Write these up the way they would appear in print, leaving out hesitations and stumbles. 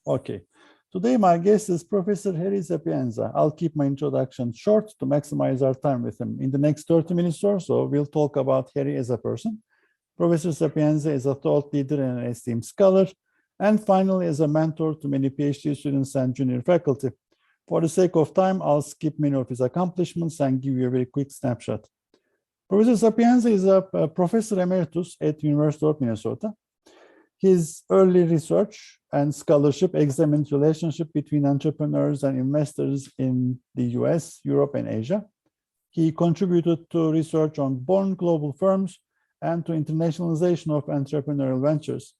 Okay. Today, my guest is Professor Harry Sapienza. I'll keep my introduction short to maximize our time with him. In the next 30 minutes or so, we'll talk about Harry as a person. Professor Sapienza is a thought leader and an esteemed scholar, and finally, as a mentor to many PhD students and junior faculty. For the sake of time, I'll skip many of his accomplishments and give you a very quick snapshot. Professor Sapienza is a Professor Emeritus at the University of Minnesota. His early research and scholarship examined the relationship between entrepreneurs and investors in the US, Europe, and Asia. He contributed to research on born global firms and to internationalization of entrepreneurial ventures.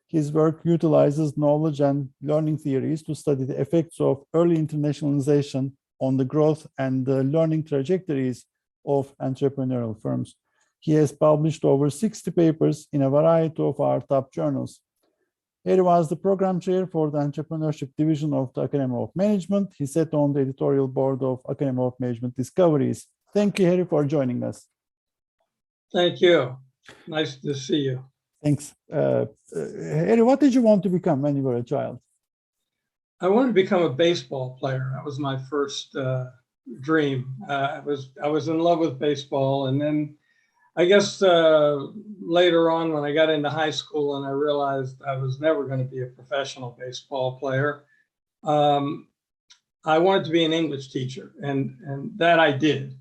His work utilizes knowledge and learning theories to study the effects of early internationalization on the growth and the learning trajectories of entrepreneurial firms. He has published over 60 papers in a variety of our top journals. Harry was the program chair for the entrepreneurship division of the Academy of Management. He sat on the editorial board of Academy of Management Discoveries. Thank you, Harry, for joining us. Thank you. Nice to see you. Thanks. Harry, what did you want to become when you were a child? I wanted to become a baseball player. That was my first dream. I was in love with baseball, and then I guess later on when I got into high school and I realized I was never going to be a professional baseball player, I wanted to be an English teacher, and that I did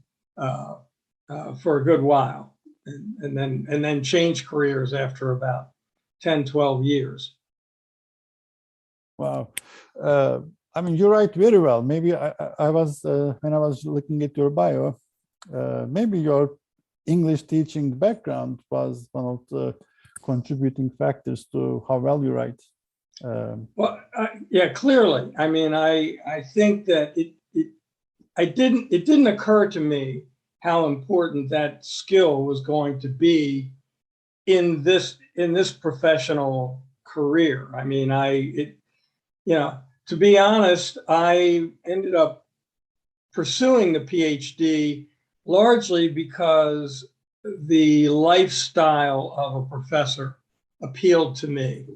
for a good while, and then changed careers after about 10, 12 years. Wow. I mean, you write very well. Maybe I was, when I was looking at your bio, maybe your English teaching background was one of the contributing factors to how well you write. Well, yeah, clearly. I mean, I think that it didn't occur to me how important that skill was going to be in this professional career. I mean, to be honest, I ended up pursuing the PhD largely because the lifestyle of a professor appealed to me,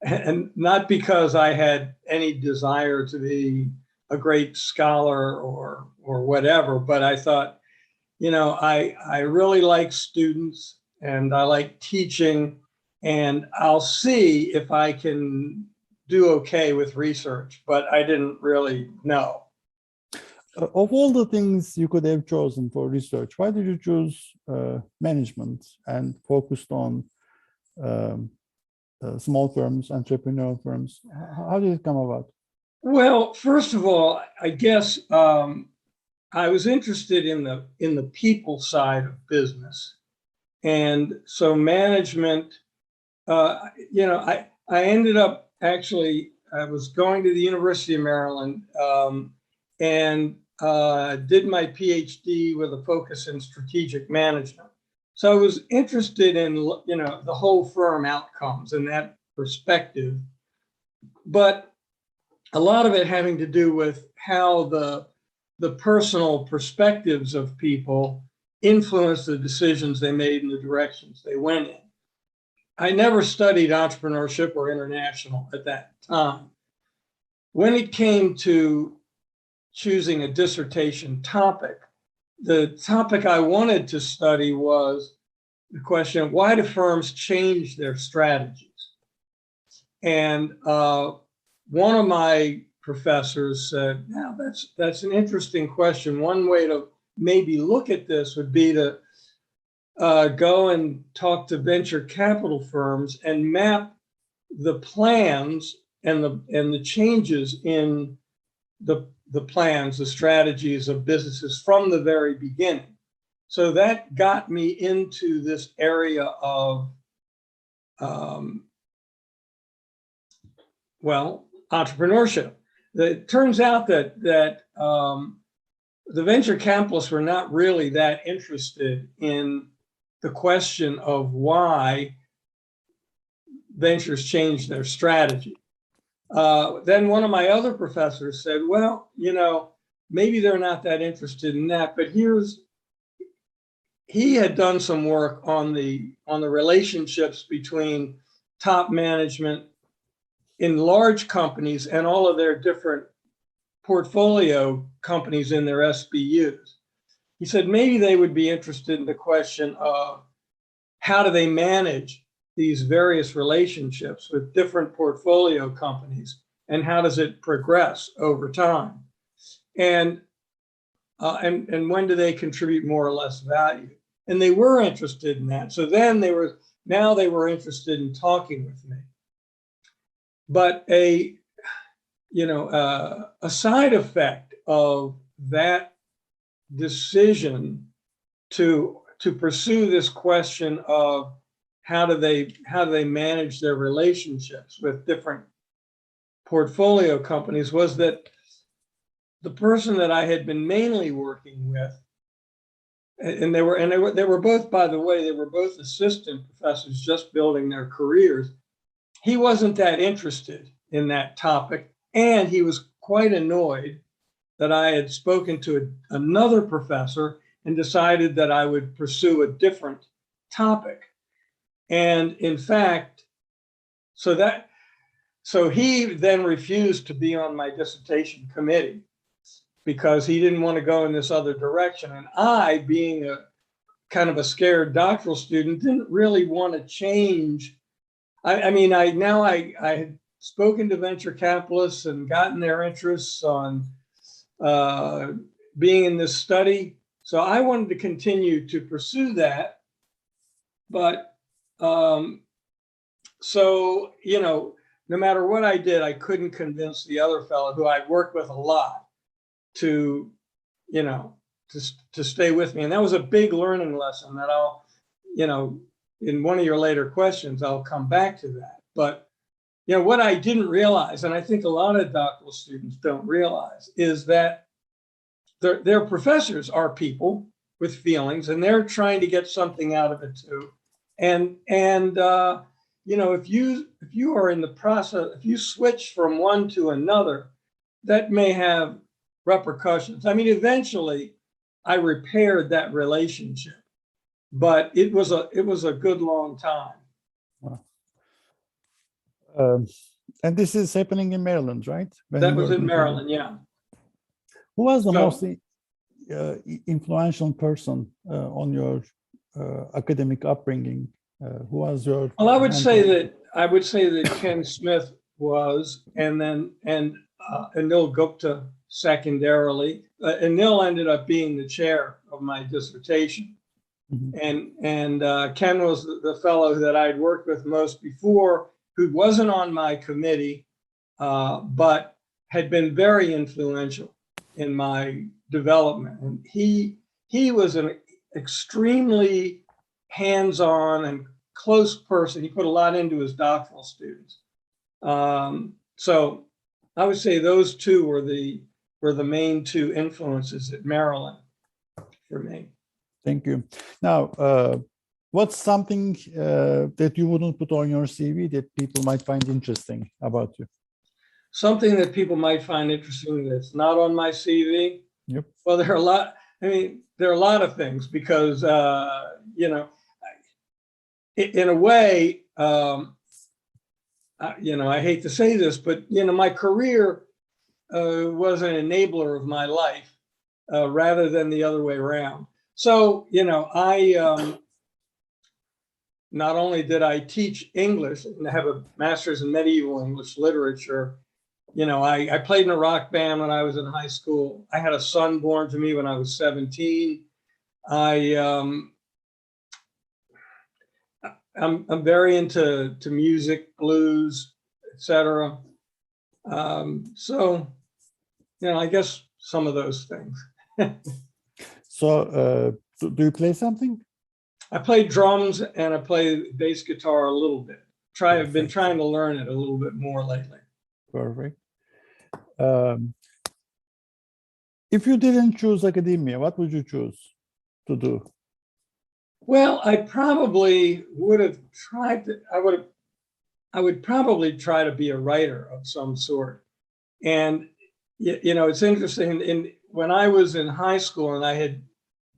and not because I had any desire to be a great scholar or whatever, but I thought, I really like students and I like teaching, and I'll see if I can do okay with research, but I didn't really know. Of all the things you could have chosen for research, why did you choose management and focused on small firms, entrepreneurial firms? How did it come about? Well, first of all, I guess I was interested in the people side of business, and so management. I ended up actually. I was going to the University of Maryland and did my PhD with a focus in strategic management. So I was interested in the whole firm outcomes and that perspective, but a lot of it having to do with how the personal perspectives of people influenced the decisions they made and the directions they went in. I never studied entrepreneurship or international at that time. When it came to choosing a dissertation topic, the topic I wanted to study was the question, why do firms change their strategies? And one of my professors said, now that's an interesting question. One way to maybe look at this would be to go and talk to venture capital firms and map the plans and the changes in the plans, the strategies of businesses from the very beginning. So that got me into this area of, entrepreneurship. It turns out that the venture capitalists were not really that interested in the question of why ventures changed their strategy. Then one of my other professors said, well, maybe they're not that interested in that, but he had done some work on the relationships between top management in large companies and all of their different portfolio companies in their SBUs. He said maybe they would be interested in the question of how do they manage these various relationships with different portfolio companies, and how does it progress over time? And when do they contribute more or less value? And they were interested in that. So then they were interested in talking with me. But a side effect of that decision to pursue this question of how do they manage their relationships with different portfolio companies was that the person that I had been mainly working with, and they were both, by the way, they were both assistant professors just building their careers. He wasn't that interested in that topic, and he was quite annoyed that I had spoken to another professor and decided that I would pursue a different topic. And in fact, so he then refused to be on my dissertation committee because he didn't want to go in this other direction. And I, being a kind of a scared doctoral student, didn't really want to change. I had spoken to venture capitalists and gotten their interests on being in this study. So I wanted to continue to pursue that. But so, no matter what I did, I couldn't convince the other fellow who I worked with a lot to stay with me. And that was a big learning lesson that I'll, in one of your later questions, I'll come back to that. But, what I didn't realize, and I think a lot of doctoral students don't realize, is that their professors are people with feelings, and they're trying to get something out of it too. And if you are in the process, if you switch from one to another, that may have repercussions. I mean, eventually I repaired that relationship, but it was a good long time. Wow. And this is happening in Maryland, right? That was in Maryland, yeah. Who was the most influential person on your academic upbringing? Who was your? Well, I would say that Ken Smith was, and Anil Gupta secondarily. Anil ended up being the chair of my dissertation, and Ken was the fellow that I'd worked with most before, who wasn't on my committee, but had been very influential in my development. And he was an extremely hands-on and close person. He put a lot into his doctoral students. So I would say those two were the main two influences at Maryland for me. Thank you. Now, what's something that you wouldn't put on your CV that people might find interesting about you? Something that people might find interesting that's not on my CV? Yep. Well, there are a lot. I mean, there are a lot of things because, in a way, I hate to say this, but, my career was an enabler of my life rather than the other way around. So, I not only did I teach English and have a master's in medieval English literature, I played in a rock band when I was in high school. I had a son born to me when I was 17. I'm very into music, blues, etc. So, I guess some of those things. So, do you play something? I play drums and I play bass guitar a little bit. I've been trying to learn it a little bit more lately. Perfect. If you didn't choose academia, what would you choose to do? Well, I probably would have tried to, I would probably try to be a writer of some sort. And, it's interesting. When I was in high school and I had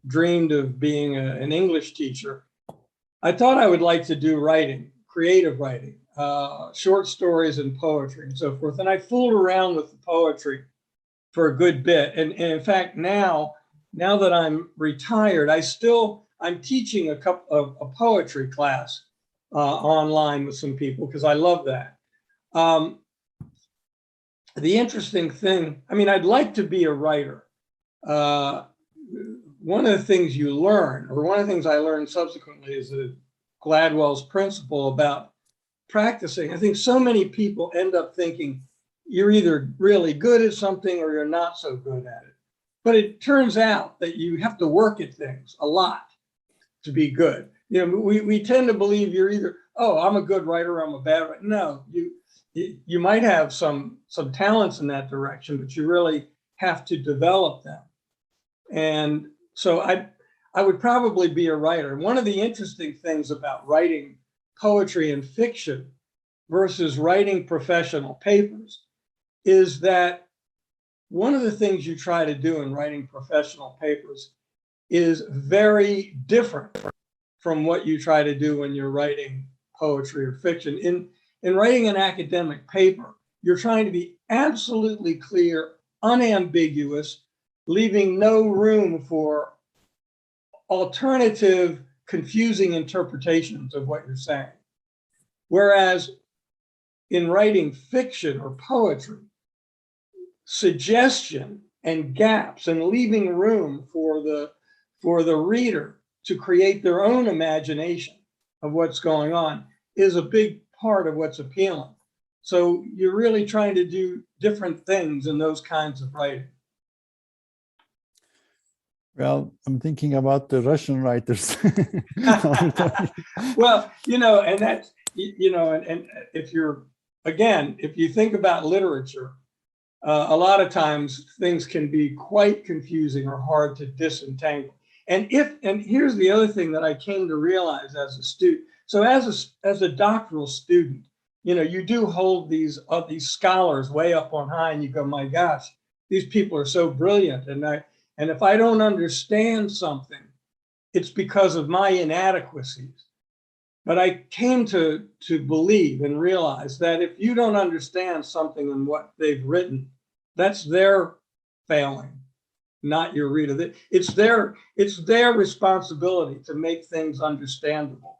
dreamed of being an English teacher, I thought I would like to do writing, creative writing. short stories and poetry and so forth. And I fooled around with the poetry for a good bit. And in fact, now that I'm retired, I'm teaching a poetry class online with some people because I love that. The interesting thing, I mean, I'd like to be a writer. One of the things you learn, or one of the things I learned subsequently, is Gladwell's principle about practicing. I think so many people end up thinking you're either really good at something or you're not so good at it. But it turns out that you have to work at things a lot to be good. You know, we tend to believe you're either, oh, I'm a good writer, I'm a bad writer. No, you might have some talents in that direction, but you really have to develop them. And so I would probably be a writer. One of the interesting things about writing poetry and fiction versus writing professional papers is that one of the things you try to do in writing professional papers is very different from what you try to do when you're writing poetry or fiction. In writing an academic paper, you're trying to be absolutely clear, unambiguous, leaving no room for alternative, confusing interpretations of what you're saying. Whereas in writing fiction or poetry, suggestion and gaps and leaving room for the reader to create their own imagination of what's going on is a big part of what's appealing. So you're really trying to do different things in those kinds of writing. Well, I'm thinking about the Russian writers. Well, you know, and that's, you know, and if you think about literature, a lot of times things can be quite confusing or hard to disentangle. And here's the other thing that I came to realize as a student. So as a doctoral student, you know, you do hold these scholars way up on high, and you go, my gosh, these people are so brilliant. And if I don't understand something, it's because of my inadequacies. But I came to believe and realize that if you don't understand something in what they've written, that's their failing, not your reader. It's their responsibility to make things understandable.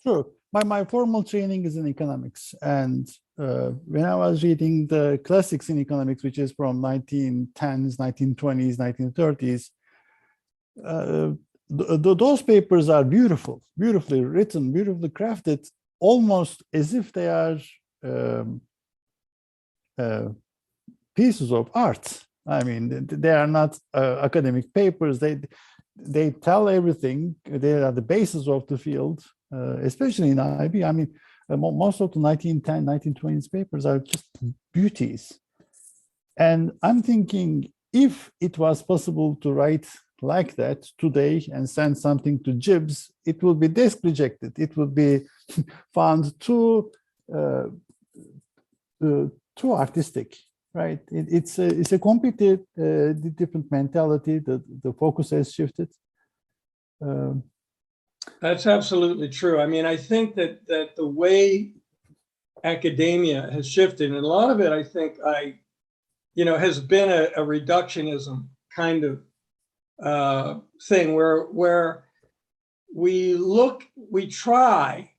Sure. My formal training is in economics. And when I was reading the classics in economics, which is from 1910s, 1920s, 1930s, those papers are beautifully written, beautifully crafted, almost as if they are pieces of art. I mean, they are not academic papers. They tell everything. They are the basis of the field, especially in IB. I mean, most of the 1910, 1920s papers are just beauties. And I'm thinking, if it was possible to write like that today and send something to Gibbs, it will be desk rejected. It will be found too artistic, right? It's a completely different mentality. The focus has shifted. That's absolutely true. I mean, I think that the way academia has shifted, and a lot of it, I think, has been a reductionism kind of thing where we try.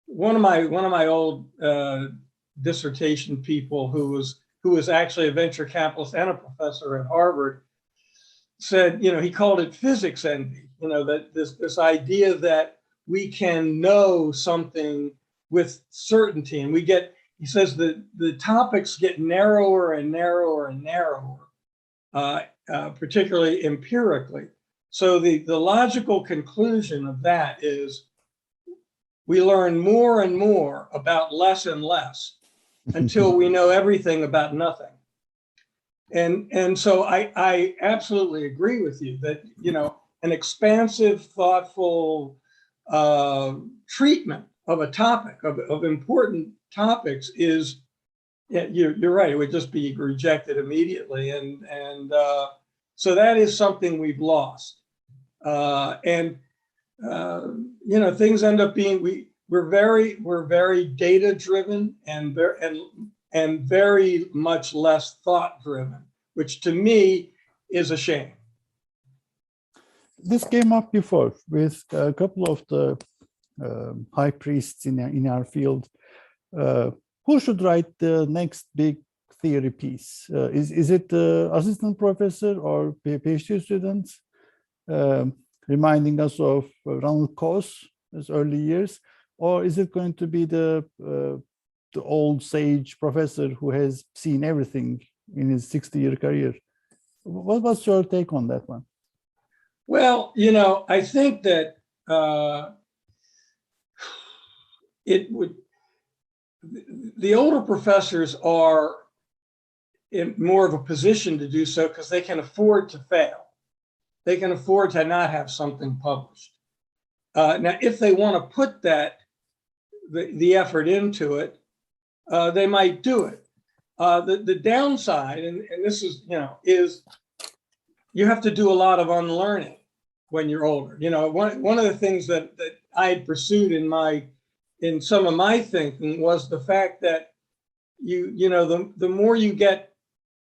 One of my old dissertation people who was actually a venture capitalist and a professor at Harvard said, he called it physics envy, that this idea that we can know something with certainty, and he says that the topics get narrower and narrower and narrower, particularly empirically. So the logical conclusion of that is we learn more and more about less and less until we know everything about nothing. And so I absolutely agree with you that, an expansive, thoughtful treatment of a topic, of important topics is, you're right, it would just be rejected immediately. And so that is something we've lost. Things end up being, we're very data driven and very much less thought driven, which to me is a shame. This came up before with a couple of the high priests in our field. Who should write the next big theory piece? Is it the assistant professor or PhD students? Reminding us of Ronald Coase' early years, or is it going to be the old sage professor who has seen everything in his 60-year career? What's your take on that one? Well, I think that the older professors are in more of a position to do so because they can afford to fail. They can afford to not have something published. Now, if they want to put the effort into it, they might do it. The downside, and this is, is you have to do a lot of unlearning when you're older. One of the things that I had pursued in some of my thinking was the fact that the more you get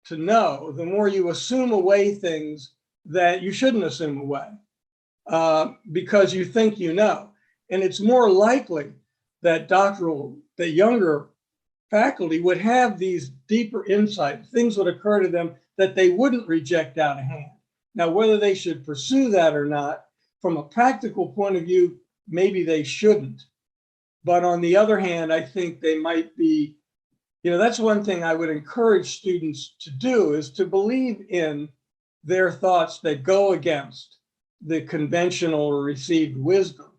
to know, the more you assume away things that you shouldn't assume away because you think you know. And it's more likely that younger faculty would have these deeper insights, things would occur to them that they wouldn't reject out of hand. Now, whether they should pursue that or not, from a practical point of view, maybe they shouldn't. But on the other hand, I think they might be, that's one thing I would encourage students to do, is to believe in their thoughts that go against the conventional or received wisdom.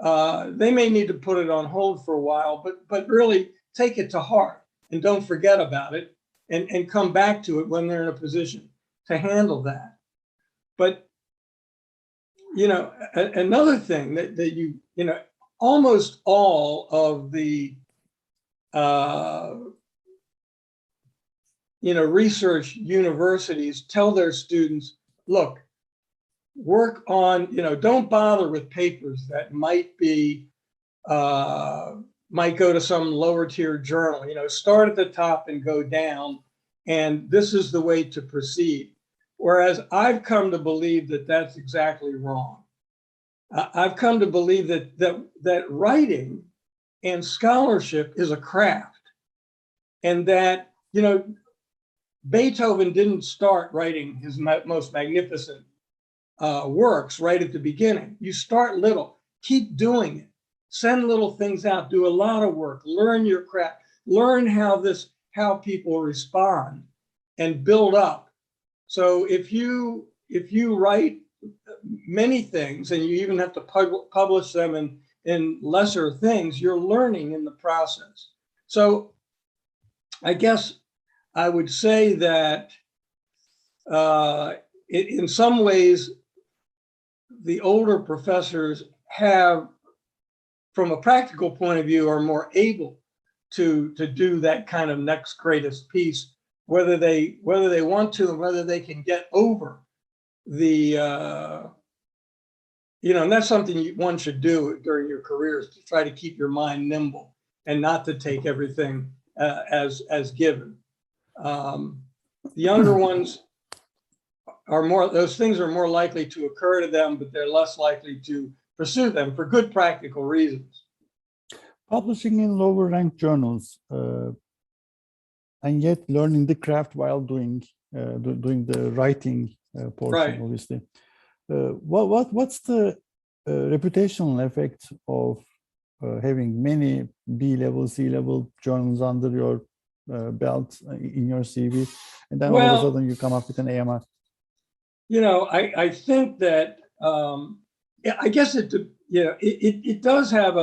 They may need to put it on hold for a while, but really take it to heart and don't forget about it and come back to it when they're in a position to handle that. But, another thing that almost all of the, research universities tell their students, look, work on, don't bother with papers that might go to some lower tier journal, start at the top and go down. And this is the way to proceed. Whereas I've come to believe that that's exactly wrong. I've come to believe that writing and scholarship is a craft, and that, Beethoven didn't start writing his most magnificent works right at the beginning. You start little, keep doing it, send little things out, do a lot of work, learn your craft, learn how people respond, and build up. So if you write many things and you even have to publish them in lesser things, you're learning in the process. So I guess I would say that in some ways, the older professors have, from a practical point of view, are more able to do that kind of next greatest piece, whether they want to and whether they can get over the, and that's something one should do during your career, is to try to keep your mind nimble and not to take everything as given. The younger ones those things are more likely to occur to them, but they're less likely to pursue them for good practical reasons. Publishing in lower ranked journals and yet learning the craft while doing the writing portion, Right. obviously. What's the reputational effect of having many B-level, C-level journals under your belt in your CV, and then all of a sudden you come up with an AMR? I think that I guess it does have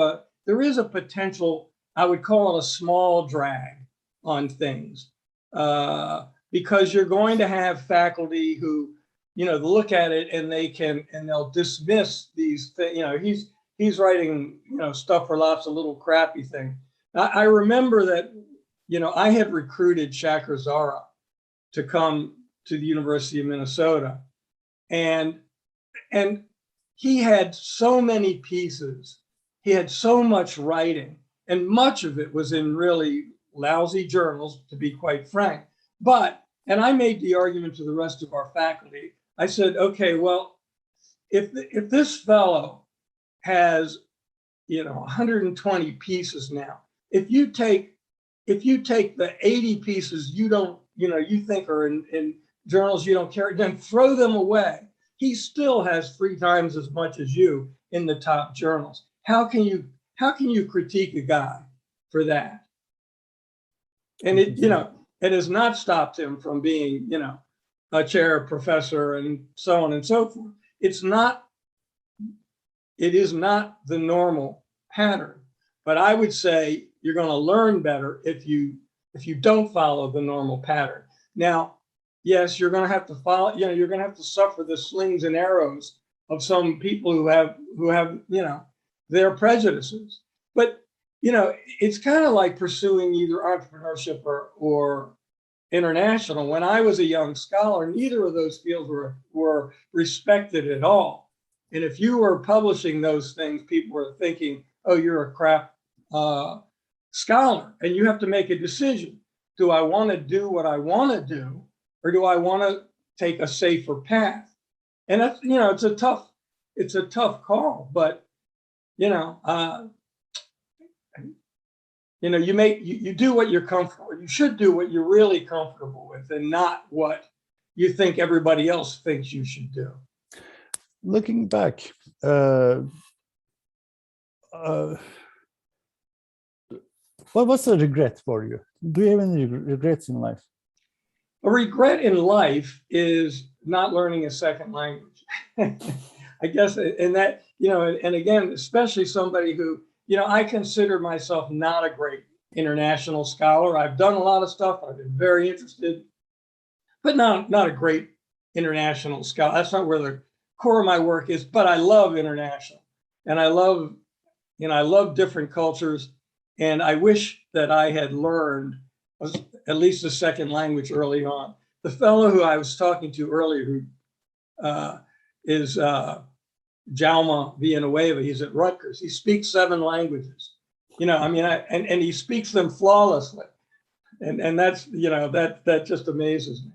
there is a potential, I would call it a small drag on things, because you're going to have faculty who, look at it and they'll dismiss these things. He's writing, stuff for lots of little crappy things. I remember that, I had recruited Shakrazara to come to the University of Minnesota, and he had so many pieces he had so much writing, and much of it was in really lousy journals, to be quite frank. And I made the argument to the rest of our faculty. I said, okay, well, if this fellow has, 120 pieces now, if you take the 80 pieces you think are in journals you don't care, then throw them away. He still has 3 times as much as you in the top journals. How can you critique a guy for that? And it has not stopped him from being, a chair professor and so on and so forth. It is not the normal pattern, but I would say you're going to learn better if you don't follow the normal pattern. Now, yes, you're going to have to follow, you're going to have to suffer the slings and arrows of some people who have, their prejudices. But, it's kind of like pursuing either entrepreneurship or international. When I was a young scholar, neither of those fields were respected at all. And if you were publishing those things, people were thinking, oh, you're a crap scholar. And you have to make a decision. Do I want to do what I want to do, or do I want to take a safer path? And that's, it's a tough call, but, you do what you're comfortable with. You should do what you're really comfortable with and not what you think everybody else thinks you should do. Looking back, what was a regret for you? Do you have any regrets in life? A regret in life is not learning a second language. I guess, and that, and again, especially somebody who, I consider myself not a great international scholar. I've done a lot of stuff. I've been very interested, but not a great international scholar. That's not where the core of my work is, but I love international, and I love different cultures. And I wish that I had learned at least a second language early on. The fellow who I was talking to earlier, who is Jaume Villanueva, he's at Rutgers. He speaks 7 languages. And he speaks them flawlessly. And that's, that just amazes me.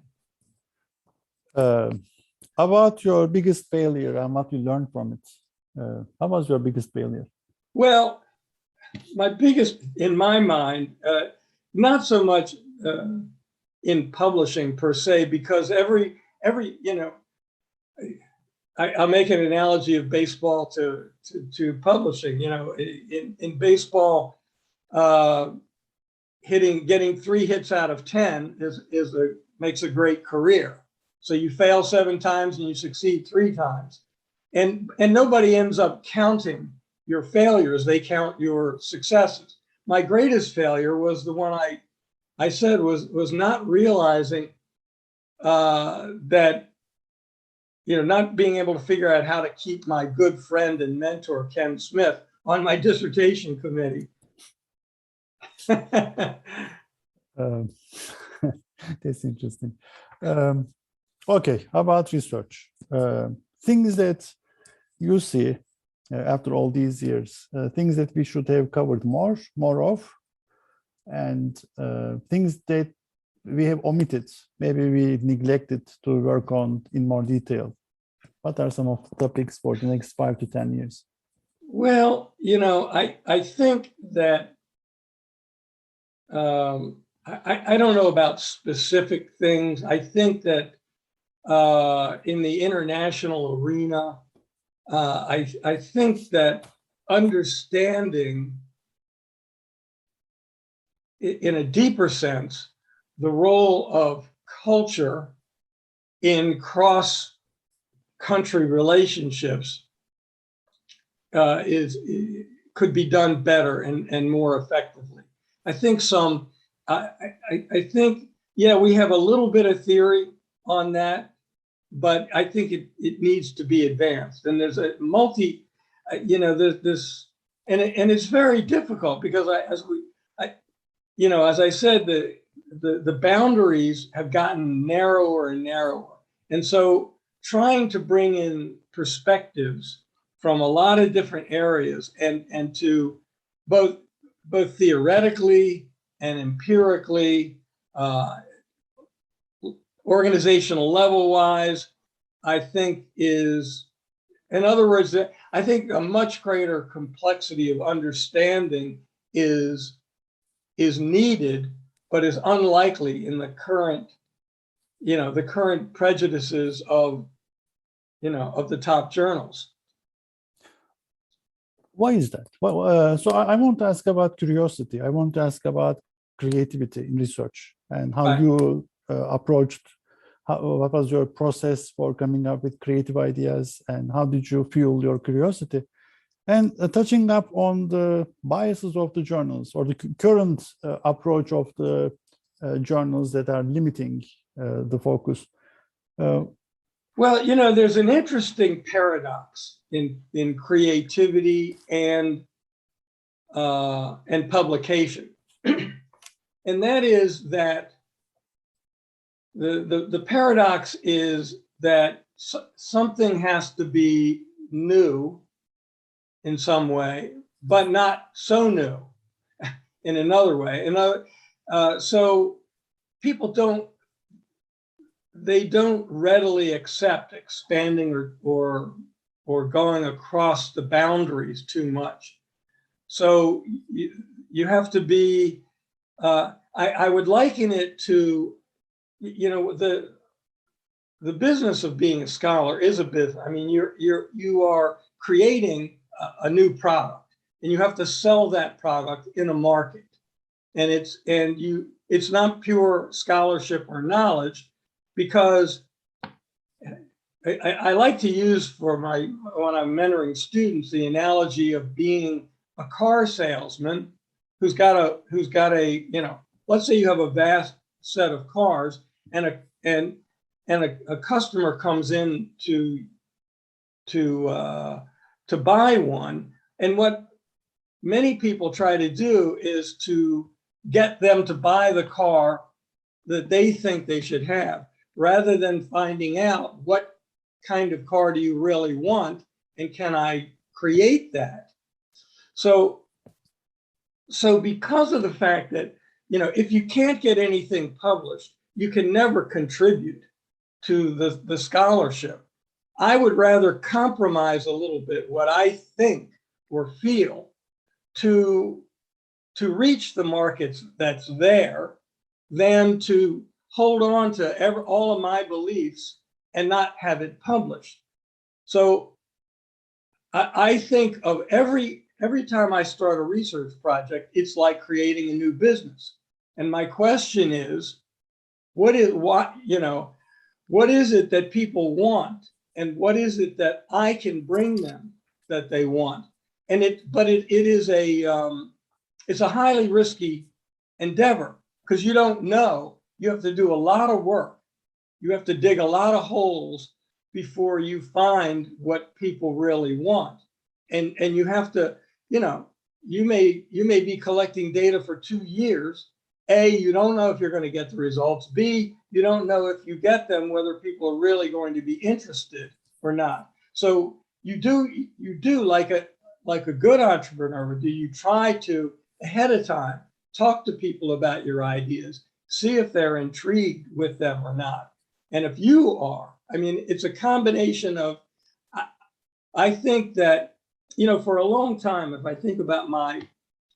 About your biggest failure and what you learned from it. How was your biggest failure? Well, my biggest, in my mind, not so much in publishing per se, because every I'll make an analogy of baseball to publishing. In baseball, getting 3 hits out of 10 makes a great career. So you fail 7 times and you succeed 3 times, and nobody ends up counting your failures. They count your successes. My greatest failure was the one I said was not realizing that, not being able to figure out how to keep my good friend and mentor, Ken Smith, on my dissertation committee. That's interesting. Okay, how about research? Things that you see after all these years, things that we should have covered more of, and things that we have omitted, maybe we neglected to work on in more detail. What are some of the topics for the next 5 to 10 years? Well, I think that I don't know about specific things. I think that in the international arena, I think that understanding in a deeper sense the role of culture in cross-country relationships could be done better and more effectively. I think I think, yeah, we have a little bit of theory on that, but I think it needs to be advanced. And there's a and it's very difficult because as I said, the boundaries have gotten narrower and narrower. And so trying to bring in perspectives from a lot of different areas and to both theoretically and empirically, organizational level wise, I think is, in other words, I think a much greater complexity of understanding is needed, but is unlikely in the current, the current prejudices of, of the top journals. Why is that? Well, so I want to ask about curiosity. I want to ask about creativity in research and how you approached, what was your process for coming up with creative ideas and how did you fuel your curiosity? And touching up on the biases of the journals or the current approach of the journals that are limiting the focus. Well, there's an interesting paradox in creativity and publication, and that is that the paradox is that something has to be new in some way, but not so new in another way. So people don't readily accept expanding or going across the boundaries too much. So you have to be, I would liken it to, the business of being a scholar is a business. I mean, you are creating a new product and you have to sell that product in a market. And it's not pure scholarship or knowledge, because I like to use when I'm mentoring students, the analogy of being a car salesman who's got a, let's say you have a vast set of cars and a customer comes in to buy one. And what many people try to do is to get them to buy the car that they think they should have, rather than finding out what kind of car do you really want and can I create that? So because of the fact that, if you can't get anything published, you can never contribute to the scholarship. I would rather compromise a little bit what I think or feel to reach the markets that's there than to hold on to all of my beliefs and not have it published. So I think of every time I start a research project, it's like creating a new business. And my question is, what is it that people want? And what is it that I can bring them that they want? And it is it's a highly risky endeavor, because you don't know. You have to do a lot of work. You have to dig a lot of holes before you find what people really want. And you have to, you may be collecting data for 2 years. A, you don't know if you're going to get the results. B, you don't know if you get them, whether people are really going to be interested or not. So you do like a good entrepreneur, do you try to ahead of time talk to people about your ideas, see if they're intrigued with them or not. And if you are, I mean, it's a combination of, I think that, for a long time, if I think about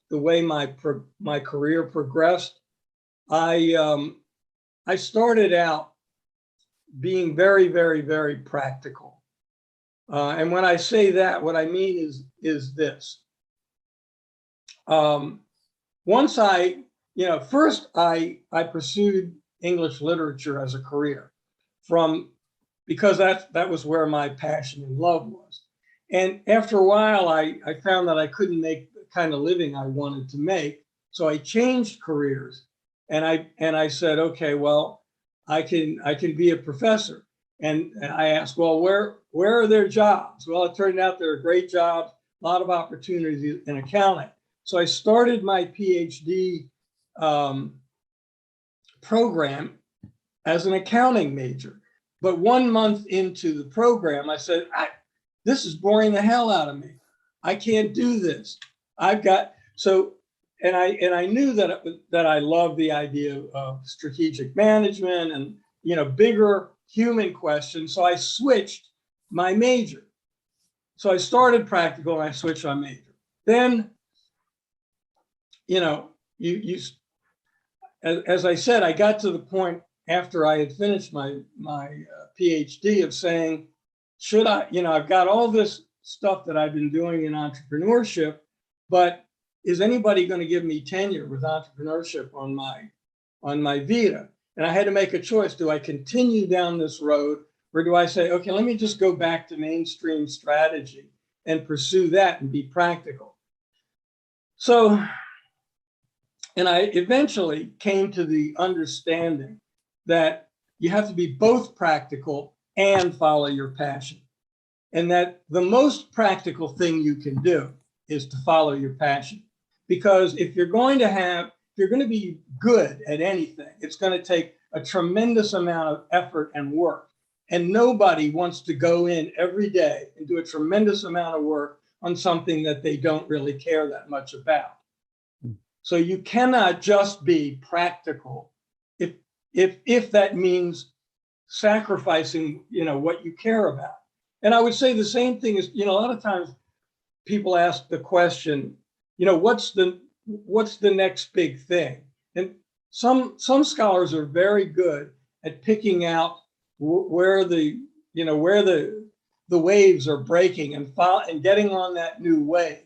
the way my career progressed, I started out being very, very, very practical. And when I say that, what I mean is this. Once first I pursued English literature as a career because that was where my passion and love was. And after a while, I found that I couldn't make the kind of living I wanted to make. So I changed careers, and I said, okay, well, I can be a professor. And I asked, well, where are their jobs? Well, it turned out there are great jobs, a lot of opportunities in accounting. So I started my PhD program as an accounting major. But 1 month into the program, I said, this is boring the hell out of me. I can't do this. I've got, so, and I knew that I loved the idea of strategic management and, you know, bigger human questions. So I switched my major. So I started practical and I switched my major. Then, you know, as I said, I got to the point after I had finished my PhD of saying, should I, you know, I've got all this stuff that I've been doing in entrepreneurship, but is anybody going to give me tenure with entrepreneurship on my vita? And I had to make a choice. Do I continue down this road, or do I say, okay, let me just go back to mainstream strategy and pursue that and be practical? So, and I eventually came to the understanding that you have to be both practical and follow your passion. And that the most practical thing you can do is to follow your passion. Because if you're going to be good at anything, it's going to take a tremendous amount of effort and work. And nobody wants to go in every day and do a tremendous amount of work on something that they don't really care that much about. So you cannot just be practical if that means sacrificing, you know, what you care about. And I would say the same thing is, you know, a lot of times people ask the question, you know, what's the next big thing? And some scholars are very good at picking out where the waves are breaking and getting on that new wave.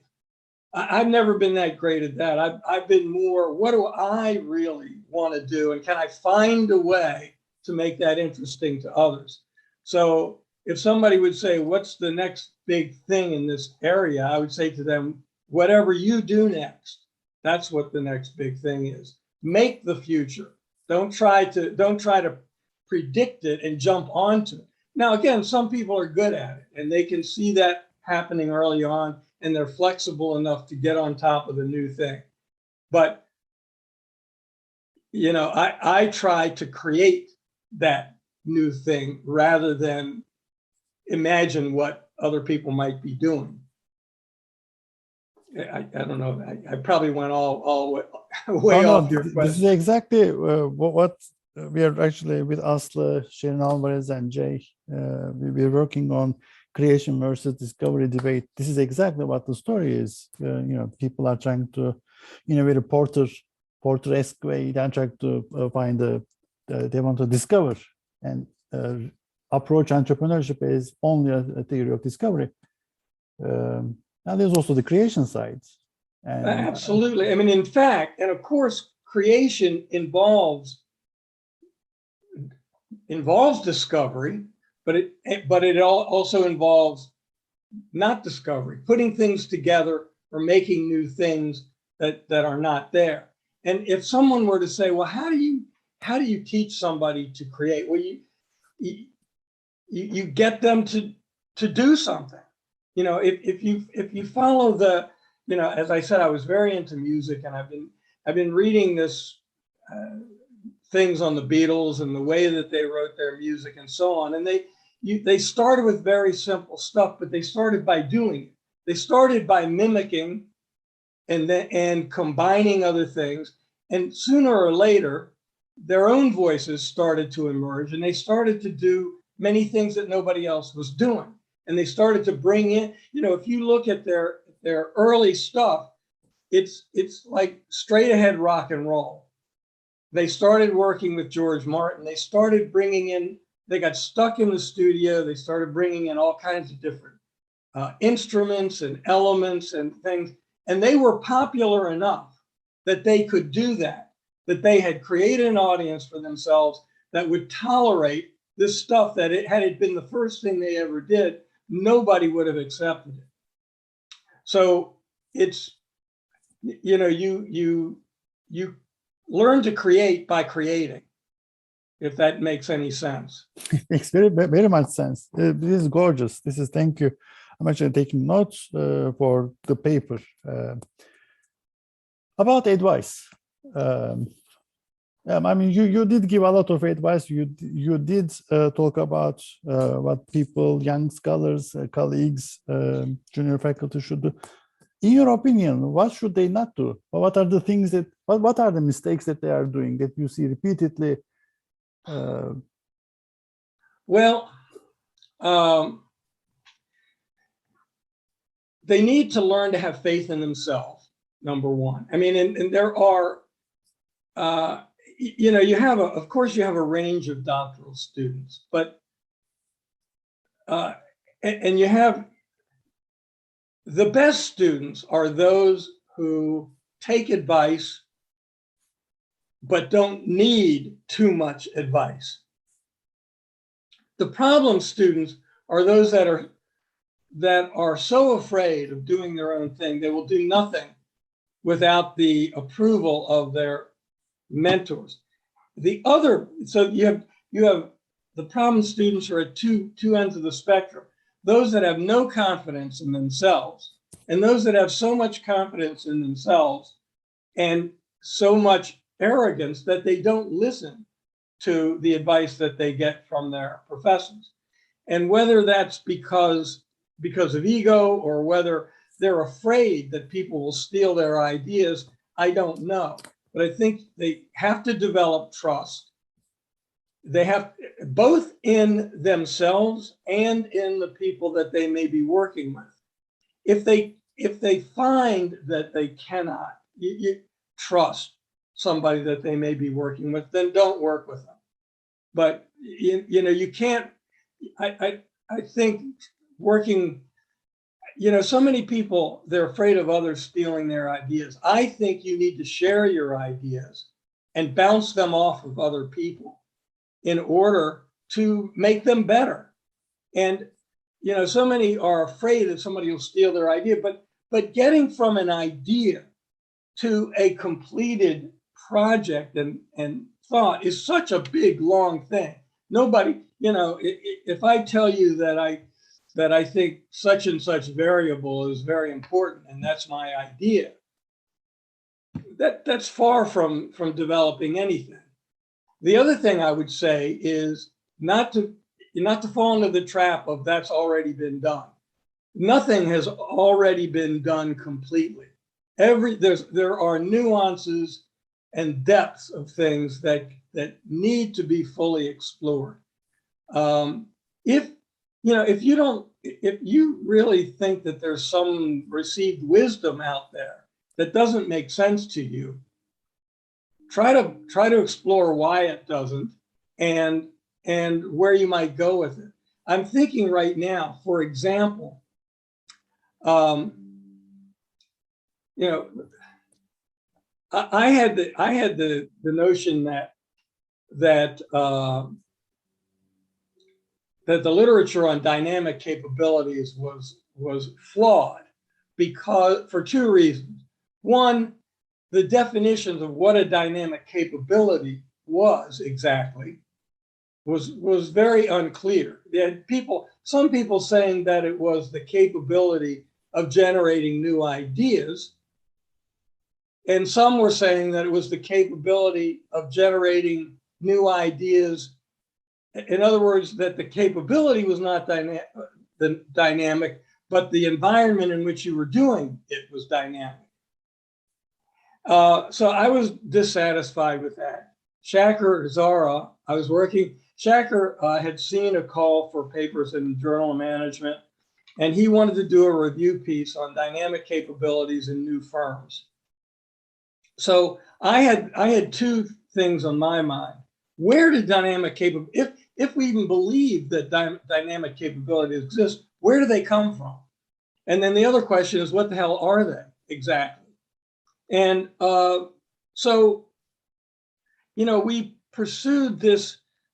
I've never been that great at that. I've been more, what do I really want to do? And can I find a way to make that interesting to others? So if somebody would say, what's the next big thing in this area? I would say to them, whatever you do next, that's what the next big thing is. Make the future. Don't try to predict it and jump onto it. Now, again, some people are good at it and they can see that happening early on and they're flexible enough to get on top of the new thing. But, you know, I try to create that new thing rather than imagine what other people might be doing. I don't know. I probably went all way off your question. This is exactly what we are actually with Aslı, Sharon Alvarez, and Jay. We're working on creation versus discovery debate. This is exactly what the story is. You know, people are trying to, in a very Porter-esque way, they're trying to find they want to discover and approach entrepreneurship as only a theory of discovery. And there's also the creation side. And, absolutely. I mean, in fact, and of course, creation involves discovery, but it also involves not discovery, putting things together or making new things that are not there. And if someone were to say, well, how do you teach somebody to create? Well, you get them to do something. You know, if you follow the, you know, as I said, I was very into music, and I've been reading this things on the Beatles and the way that they wrote their music and so on. And they started with very simple stuff, but they started by doing it. They started by mimicking and combining other things. And sooner or later, their own voices started to emerge, and they started to do many things that nobody else was doing. And they started to bring in, you know, if you look at their early stuff, it's like straight ahead rock and roll. They started working with George Martin. They started bringing in, they got stuck in the studio. They started bringing in all kinds of different instruments and elements and things. And they were popular enough that they could do that they had created an audience for themselves that would tolerate this stuff that had it been the first thing they ever did, nobody would have accepted it. So it's, you know, you learn to create by creating, if that makes any sense. It makes very much sense. This is gorgeous. Thank you. I'm actually taking notes for the paper. About advice. I mean, you did give a lot of advice. You did talk about what people, young scholars, colleagues, junior faculty should do. In your opinion, what should they not do? Or what are the things that, what are the mistakes that they are doing that you see repeatedly? Well, they need to learn to have faith in themselves, number one. I mean, and there are, you know, you have of course you have a range of doctoral students, but, and you have, the best students are those who take advice, but don't need too much advice. The problem students are those that are so afraid of doing their own thing, they will do nothing without the approval of their mentors. So you have the problem students are at two ends of the spectrum. Those that have no confidence in themselves, and those that have so much confidence in themselves and so much arrogance that they don't listen to the advice that they get from their professors. And whether that's because of ego or whether they're afraid that people will steal their ideas, I don't know. But I think they have to develop trust. They have both in themselves and in the people that they may be working with. If they find that they cannot trust somebody that they may be working with, then don't work with them. But you know, you can't. I think working, you know, so many people, they're afraid of others stealing their ideas. I think you need to share your ideas and bounce them off of other people in order to make them better. And, you know, so many are afraid that somebody will steal their idea, but getting from an idea to a completed project and thought is such a big, long thing. Nobody, you know, if I tell you that I think such and such variable is very important and that's my idea, that's far from developing anything. The other thing I would say is not to fall into the trap of that's already been done. Nothing has already been done completely. There are nuances and depths of things that need to be fully explored. If you really think that there's some received wisdom out there that doesn't make sense to you, try to explore why it doesn't and where you might go with it. I'm thinking right now, for example, you know, I had the notion that the literature on dynamic capabilities was flawed for two reasons. One, the definitions of what a dynamic capability was exactly was very unclear. They had some people saying that it was the capability of generating new ideas, and some were saying that it was the capability of generating new ideas. In other words, that the capability was not dynamic, but the environment in which you were doing it was dynamic. So I was dissatisfied with that. Shaker Zara, Shaker had seen a call for papers in the Journal of Management, and he wanted to do a review piece on dynamic capabilities in new firms. So I had two things on my mind. Where did dynamic capability, if we even believe that dynamic capabilities exist, where do they come from? And then the other question is, what the hell are they exactly? And so, you know, we pursued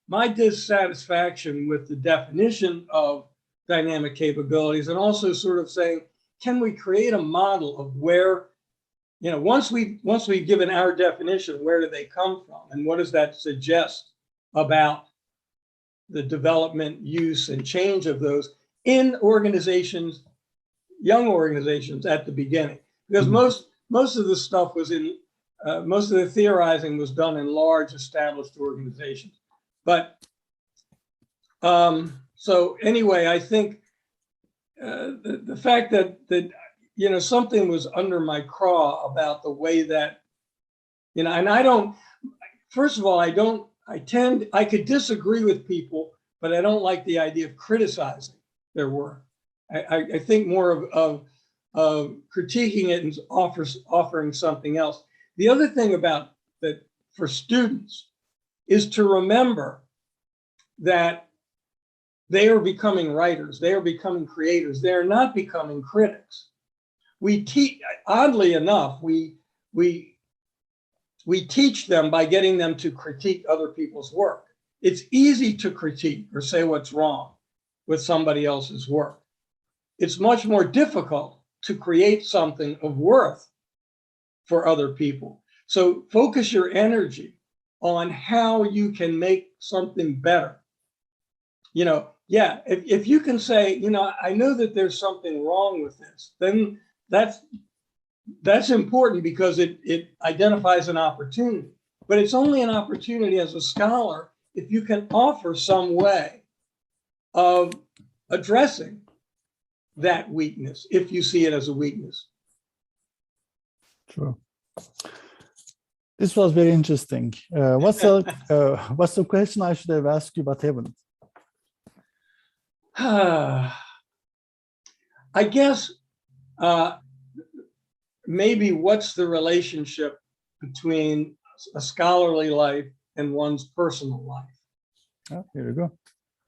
my dissatisfaction with the definition of dynamic capabilities, and also sort of saying, can we create a model of where, you know, once we've given our definition, where do they come from? And what does that suggest about the development, use, and change of those in organizations, young organizations at the beginning? Because most of the stuff was in most of the theorizing was done in large established organizations. But so anyway, I think the fact that something was under my craw about the way that, and I don't, first of all, I could disagree with people, but I don't like the idea of criticizing their work. I think more of critiquing it and offering something else. The other thing about that for students is to remember that they are becoming writers, they are becoming creators, they are not becoming critics. We teach, oddly enough, we teach them by getting them to critique other people's work. It's easy to critique or say what's wrong with somebody else's work. It's much more difficult to create something of worth for other people. So focus your energy on how you can make something better. If you can say, I know that there's something wrong with this, then that's important because it identifies an opportunity. But it's only an opportunity as a scholar if you can offer some way of addressing that weakness, if you see it as a weakness. True. This was very interesting. What's the question I should have asked you but haven't? I guess maybe what's the relationship between a scholarly life and one's personal life? Oh, here we go.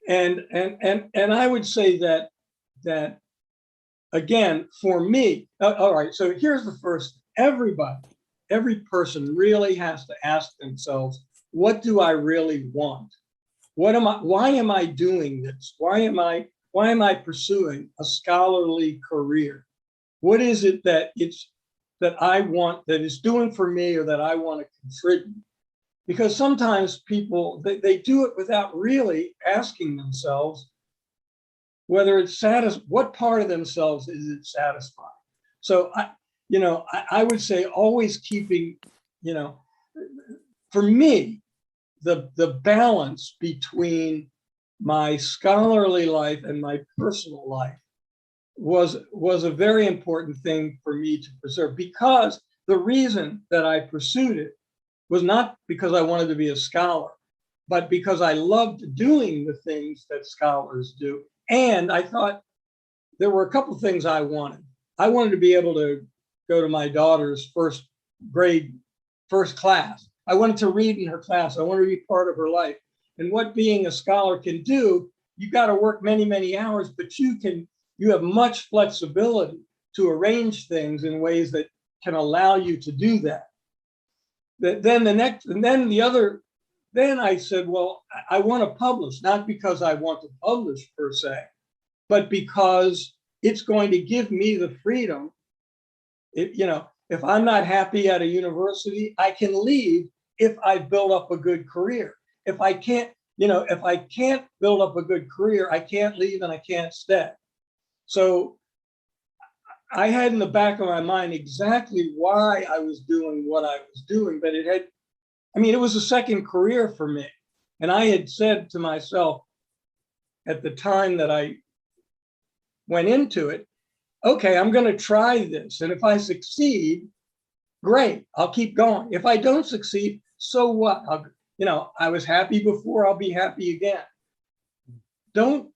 And I would say that again, for me, all right, so here's the first, every person really has to ask themselves, what do I really want? Why am I doing this? Why am I pursuing a scholarly career? What is it that I want, that is doing for me, or that I want to contribute? Because sometimes people, they do it without really asking themselves whether it's what part of themselves is it satisfying? So I would say always keeping, for me, the balance between my scholarly life and my personal life was a very important thing for me to preserve, because the reason that I pursued it was not because I wanted to be a scholar, but because I loved doing the things that scholars do. And I thought there were a couple of things I wanted. I wanted to be able to go to my daughter's first class. I wanted to read in her class. I wanted to be part of her life. And what being a scholar can do, you got to work many, many hours, but you have much flexibility to arrange things in ways that can allow you to do that. Then I said, well, I want to publish, not because I want to publish per se, but because it's going to give me the freedom. If I'm not happy at a university, I can leave if I build up a good career. If I can't build up a good career, I can't leave and I can't stay. So I had in the back of my mind exactly why I was doing what I was doing, but it was a second career for me. And I had said to myself at the time that I went into it, okay, I'm going to try this. And if I succeed, great, I'll keep going. If I don't succeed, so what? I was happy before, I'll be happy again. Don't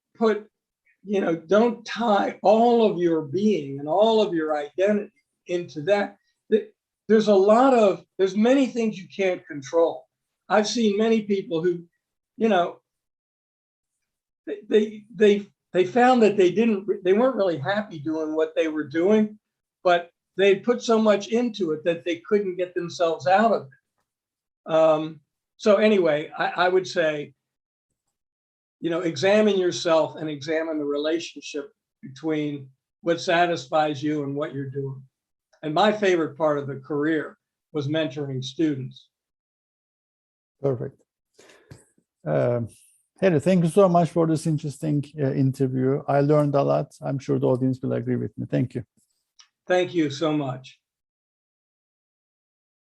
tie all of your being and all of your identity into that. There's many things you can't control. I've seen many people who, they found that they weren't really happy doing what they were doing, but they put so much into it that they couldn't get themselves out of it. So anyway, I would say, examine yourself and examine the relationship between what satisfies you and what you're doing. And my favorite part of the career was mentoring students. Perfect. Harry, thank you so much for this interesting interview. I learned a lot. I'm sure the audience will agree with me. Thank you. Thank you so much.